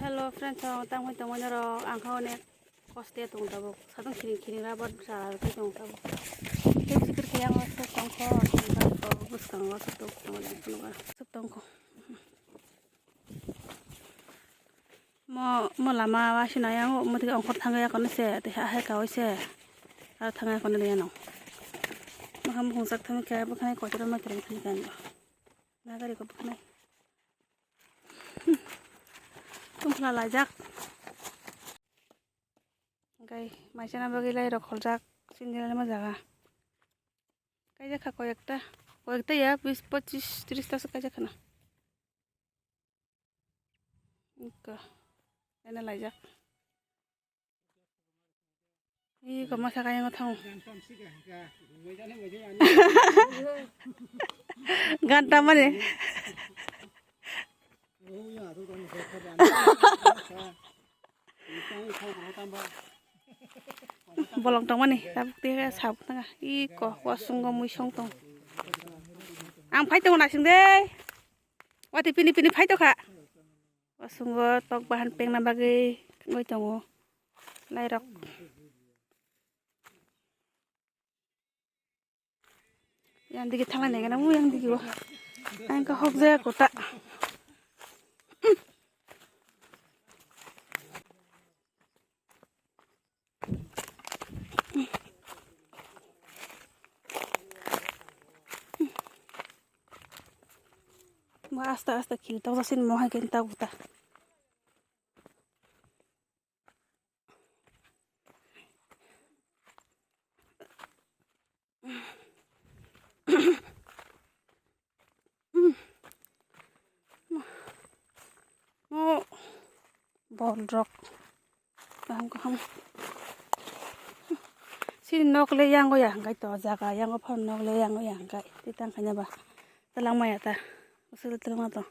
Hello friends, tang hoy tang ro ang khone koste tung tabo sadung khini rabar sara ke tung tabo ke sikir ke yang wasu tong ko bus kang wasu tung tong ko mo lama wasina yang mo tiga ongkot thanga ya kon se te ha ka se ar thanga kon le no makam hungsak thang ke ba khai ko tro ma tre khani kan na gari ko bkhai tumphla lajak gai maisana bagi lai rokhol jak sinjala ma jaga kai jakha koyekta ya 20 25 30 ta kai jakha na ka ena lajak I ko ma saka yang thang ganta mane bolong tong mani tabuk te sab tanga I ko wasung mui song tong ang phai tong na sing de wati pini phai to kha wasung tok bahan peng na bagi ngoi tong lai rok yang dikit thang ne kana mu yang dikit ang ka hok ja kota asta kil taw sin mo ha ken taw ta mo bol rock ham sin nok le yang go yang gai to jaga yang go phon nok le yang go yang gai titang khanya ba talang maya ta usul talang to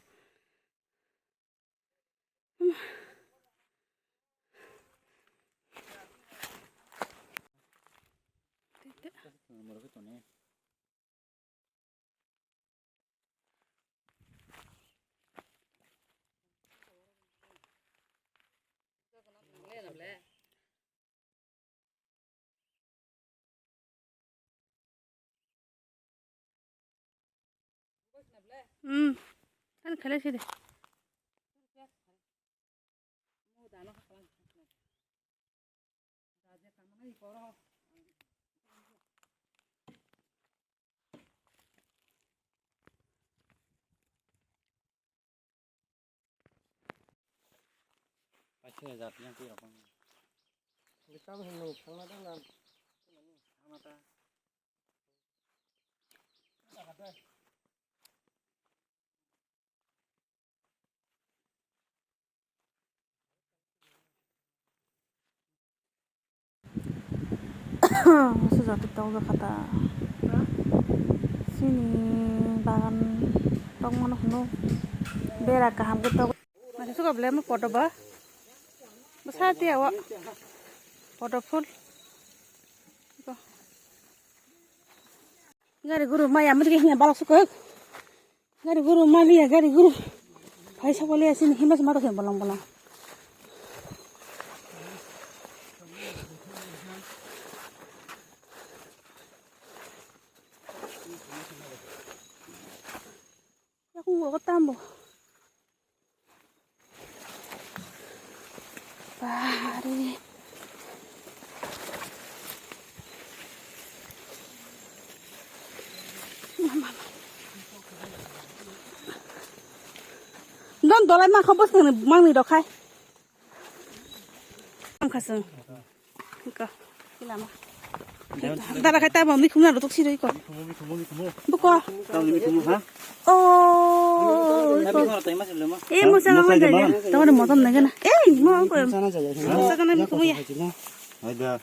kan khale sih deh Pakai zatnya tuh apa? Kita menunggu sama dengan sama ta. sudah tahu kata sini bagan tong mana hunu berak kaham kita masih suka beli mah foto bah besar dia awak foto full gari guru maya mesti kayaknya balok suka gari guru mali ya gari guru hai boleh sini himas maru yang bolong aku nggak ketemu Bari Don dolai mah kau bos ni mang ni dokai. Kasih. Ika, ilama. Dah lah kata mami kumna rotok sih iko. Buka. Tahu ni kamu ha? Oh. Musa kamu aja. Tahu ada motor naga na. Mau aku. Musa kan aku ya. Ada.